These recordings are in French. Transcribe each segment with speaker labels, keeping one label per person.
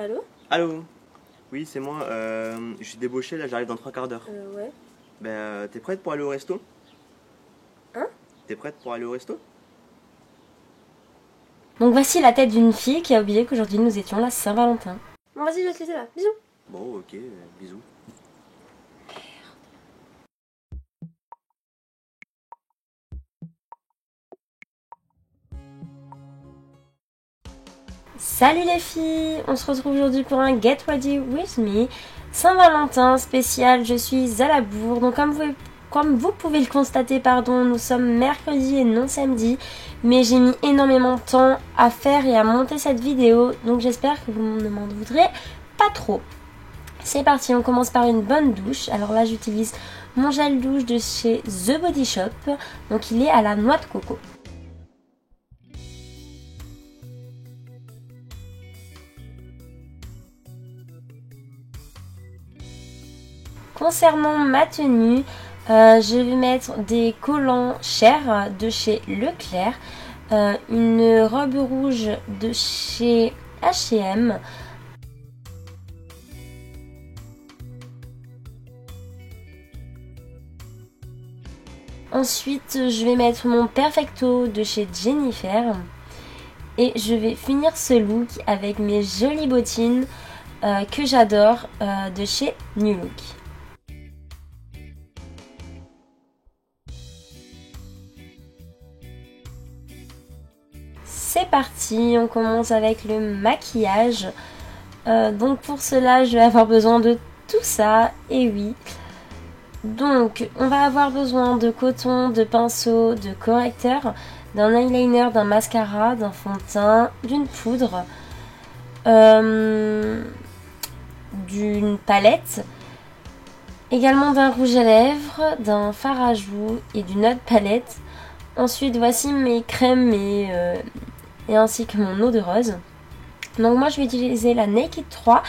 Speaker 1: Allô?
Speaker 2: Allô? Oui, c'est moi. Je suis débauché, là, j'arrive dans 3 quarts d'heure.
Speaker 1: Ouais.
Speaker 2: T'es prête pour aller au resto?
Speaker 1: Hein?
Speaker 2: T'es prête pour aller au resto?
Speaker 3: Donc voici la tête d'une fille qui a oublié qu'aujourd'hui nous étions la Saint-Valentin.
Speaker 1: Bon, vas-y, je vais te laisser là. Bisous.
Speaker 2: Bon, ok, bisous.
Speaker 3: Salut les filles, on se retrouve aujourd'hui pour un Get Ready With Me Saint-Valentin spécial. Je suis à la bourre, donc comme vous pouvez le constater, nous sommes mercredi et non samedi, mais j'ai mis énormément de temps à faire et à monter cette vidéo, donc j'espère que vous ne m'en voudrez pas trop. C'est parti, on commence par une bonne douche. Alors là j'utilise mon gel douche de chez The Body Shop, donc il est à la noix de coco. Concernant ma tenue, je vais mettre des collants Cher de chez Leclerc, une robe rouge de chez H&M, ensuite je vais mettre mon Perfecto de chez Jennifer et je vais finir ce look avec mes jolies bottines que j'adore de chez New Look. C'est parti, on commence avec le maquillage. Donc pour cela, je vais avoir besoin de tout ça, et oui. Donc on va avoir besoin de coton, de pinceau, de correcteur, d'un eyeliner, d'un mascara, d'un fond de teint, d'une poudre, d'une palette, également d'un rouge à lèvres, d'un fard à joues et d'une autre palette. Ensuite voici mes crèmes et ainsi que mon eau de rose. Donc moi je vais utiliser la Naked 3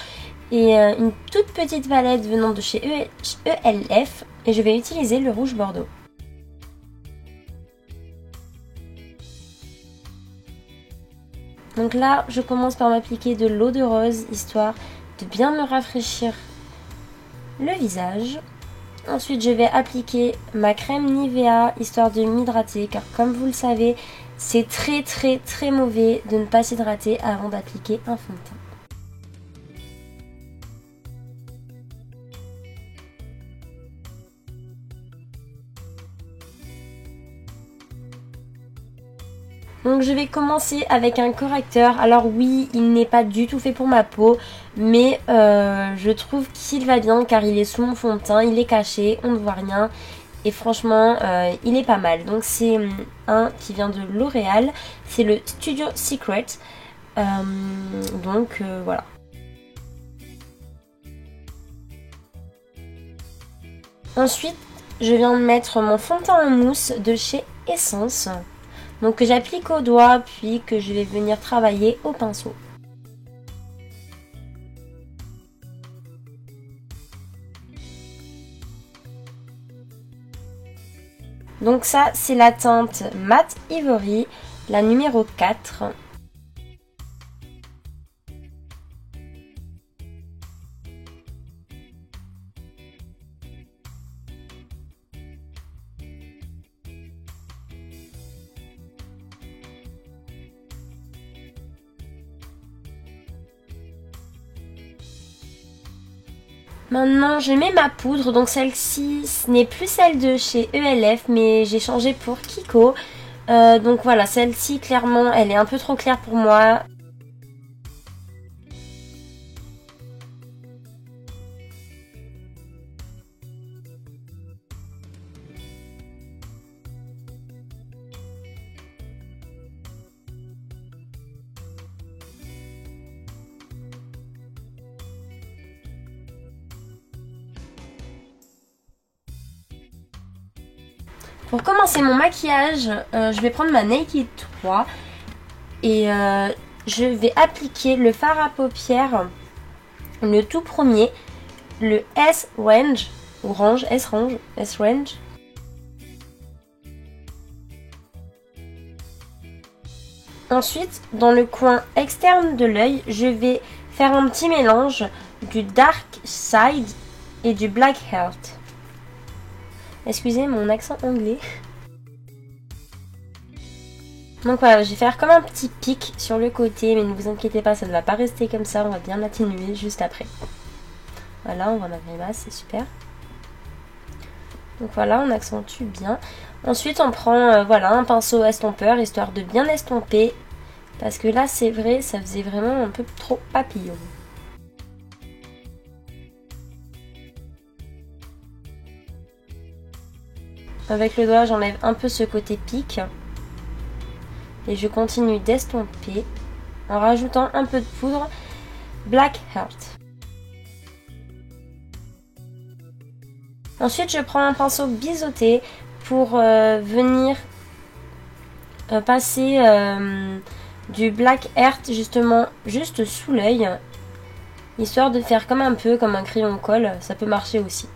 Speaker 3: et une toute petite palette venant de chez ELF et je vais utiliser le rouge bordeaux. Donc là je commence par m'appliquer de l'eau de rose histoire de bien me rafraîchir le visage. Ensuite je vais appliquer ma crème Nivea histoire de m'hydrater car comme vous le savez c'est très mauvais de ne pas s'hydrater avant d'appliquer un fond de teint. Donc je vais commencer avec un correcteur. Alors oui, il n'est pas du tout fait pour ma peau, mais je trouve qu'il va bien car il est sous mon fond de teint, il est caché, on ne voit rien. Et franchement, il est pas mal. Donc c'est un qui vient de L'Oréal, c'est le Studio Secret. Voilà. Ensuite, je viens de mettre mon fond de teint en mousse de chez Essence. Donc que j'applique au doigt puis que je vais venir travailler au pinceau. Donc ça c'est la teinte Matte Ivory, la numéro 4. Maintenant je mets ma poudre, donc celle-ci ce n'est plus celle de chez ELF mais j'ai changé pour Kiko. Donc voilà, celle-ci clairement elle est un peu trop claire pour moi. Pour commencer mon maquillage, je vais prendre ma Naked 3 et je vais appliquer le fard à paupières, le tout premier, le S-Range, S-Range. Ensuite, dans le coin externe de l'œil, je vais faire un petit mélange du Dark Side et du Black Heart. Excusez mon accent anglais. Donc voilà, je vais faire comme un petit pic sur le côté, mais ne vous inquiétez pas, ça ne va pas rester comme ça, on va bien l'atténuer juste après. Voilà, on voit ma grimace, c'est super. Donc voilà, on accentue bien. Ensuite, on prend voilà, un pinceau estompeur, histoire de bien estomper. Parce que là, c'est vrai, ça faisait vraiment un peu trop papillon. Avec le doigt, j'enlève un peu ce côté pic. Et je continue d'estomper en rajoutant un peu de poudre Black Heart. Ensuite, je prends un pinceau biseauté pour venir passer du Black Heart justement juste sous l'œil, histoire de faire comme un peu comme un crayon colle, ça peut marcher aussi.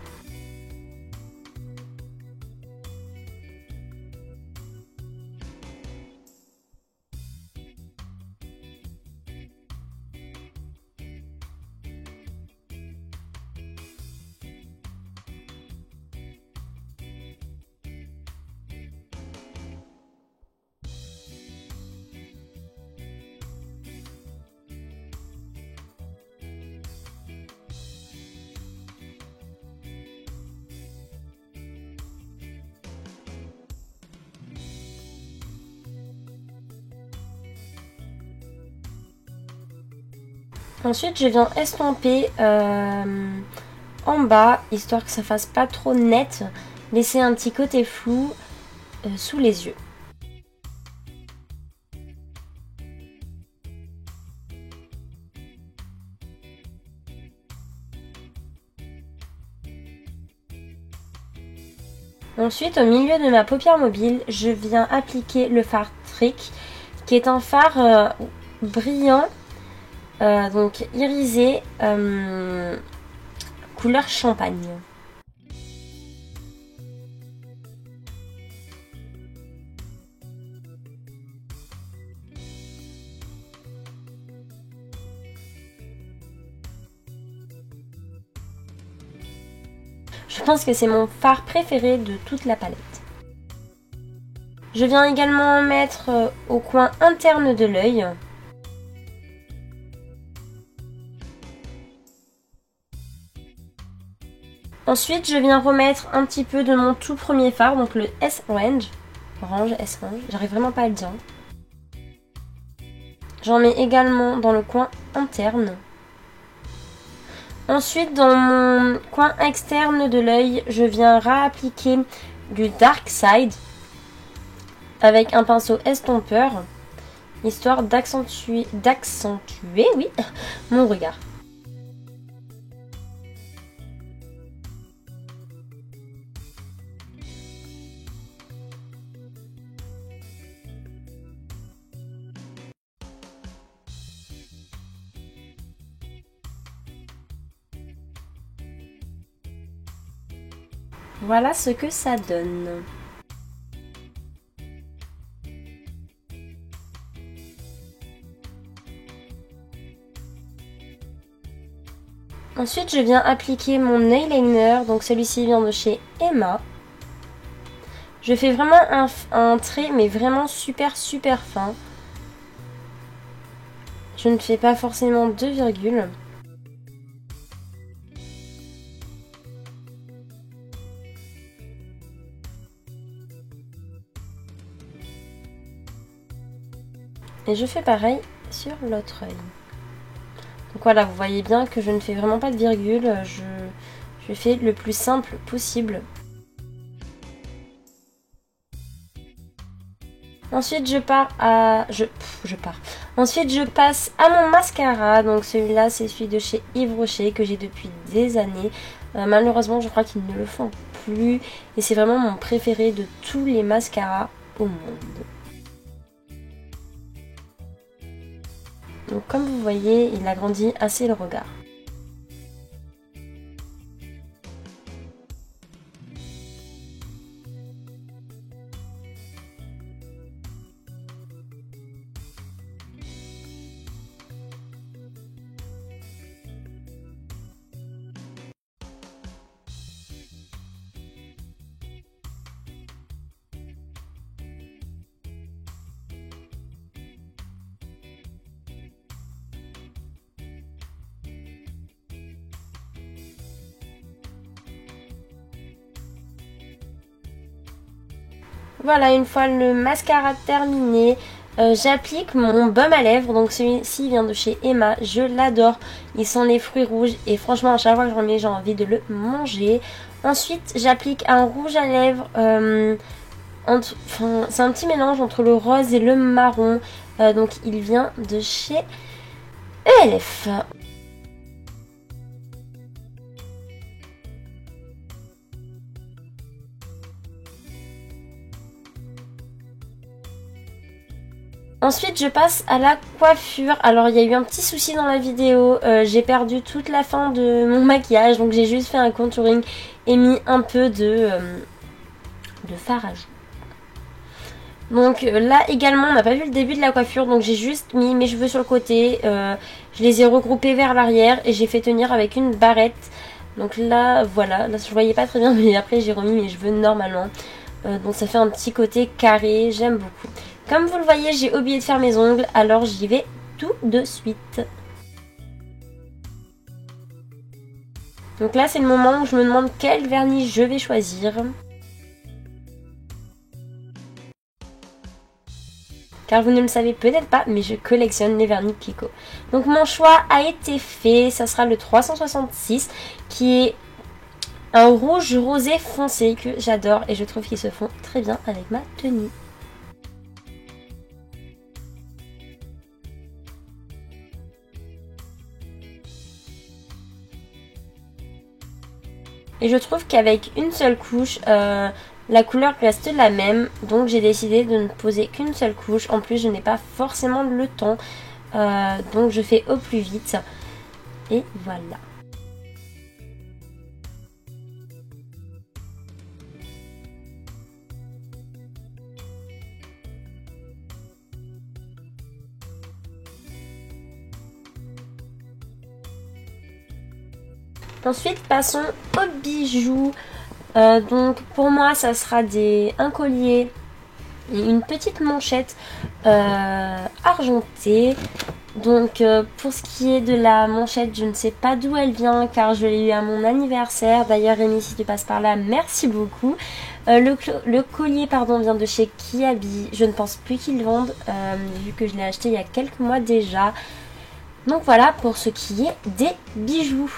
Speaker 3: Ensuite, je viens estomper en bas, histoire que ça fasse pas trop net, laisser un petit côté flou sous les yeux. Ensuite, au milieu de ma paupière mobile, je viens appliquer le fard Trick, qui est un fard brillant, donc irisé, couleur champagne. Je pense que c'est mon fard préféré de toute la palette. Je viens également mettre au coin interne de l'œil. Ensuite, je viens remettre un petit peu de mon tout premier fard, donc le S-Orange. Orange, S-Orange, j'arrive vraiment pas à le dire. J'en mets également dans le coin interne. Ensuite, dans mon coin externe de l'œil, je viens réappliquer du Dark Side avec un pinceau estompeur, histoire d'accentuer, oui, mon regard. Voilà ce que ça donne. Ensuite, je viens appliquer mon nail liner, donc celui-ci vient de chez Emma. Je fais vraiment un trait, mais vraiment super fin. Je ne fais pas forcément 2 virgules. Et je fais pareil sur l'autre œil. Donc voilà, vous voyez bien que je ne fais vraiment pas de virgule, je fais le plus simple possible. Ensuite Ensuite je passe à mon mascara, donc celui-là c'est celui de chez Yves Rocher que j'ai depuis des années. Malheureusement je crois qu'ils ne le font plus et c'est vraiment mon préféré de tous les mascaras au monde. Donc comme vous voyez, il agrandit assez le regard. Voilà, une fois le mascara terminé, j'applique mon baume à lèvres. Donc celui-ci vient de chez Emma, je l'adore. Il sent les fruits rouges et franchement à chaque fois que j'en mets j'ai envie de le manger. Ensuite j'applique un rouge à lèvres, c'est un petit mélange entre le rose et le marron. Donc il vient de chez ELF. Ensuite je passe à la coiffure. Alors il y a eu un petit souci dans la vidéo, j'ai perdu toute la fin de mon maquillage, donc j'ai juste fait un contouring et mis un peu de farage. Donc là également on n'a pas vu le début de la coiffure, donc j'ai juste mis mes cheveux sur le côté, je les ai regroupés vers l'arrière et j'ai fait tenir avec une barrette. Donc là voilà, là je voyais pas très bien mais après j'ai remis mes cheveux normalement. Donc ça fait un petit côté carré, j'aime beaucoup. Comme vous le voyez, j'ai oublié de faire mes ongles, alors j'y vais tout de suite. Donc là, c'est le moment où je me demande quel vernis je vais choisir. Car vous ne le savez peut-être pas, mais je collectionne les vernis Kiko. Donc mon choix a été fait, ça sera le 366, qui est un rouge rosé foncé que j'adore et je trouve qu'ils se font très bien avec ma tenue. Et je trouve qu'avec une seule couche, la couleur reste la même. Donc j'ai décidé de ne poser qu'une seule couche. En plus je n'ai pas forcément le temps. Donc je fais au plus vite. Et voilà. Ensuite passons aux bijoux. Donc pour moi ça sera un collier et une petite manchette argentée. Donc pour ce qui est de la manchette, je ne sais pas d'où elle vient car je l'ai eu à mon anniversaire. D'ailleurs Rémi, si tu passes par là, merci beaucoup. Le collier vient de chez Kiabi. Je ne pense plus qu'ils le vendent vu que je l'ai acheté il y a quelques mois déjà. Donc voilà pour ce qui est des bijoux.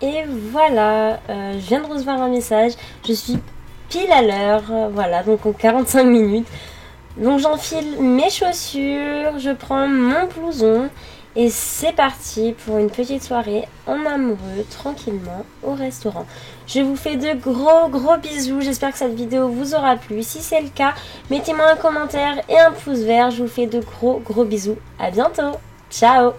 Speaker 3: Et voilà, je viens de recevoir un message, je suis pile à l'heure, voilà, donc en 45 minutes. Donc j'enfile mes chaussures, je prends mon blouson et c'est parti pour une petite soirée en amoureux, tranquillement, au restaurant. Je vous fais de gros bisous, j'espère que cette vidéo vous aura plu. Si c'est le cas, mettez-moi un commentaire et un pouce vert, je vous fais de gros bisous. À bientôt, ciao!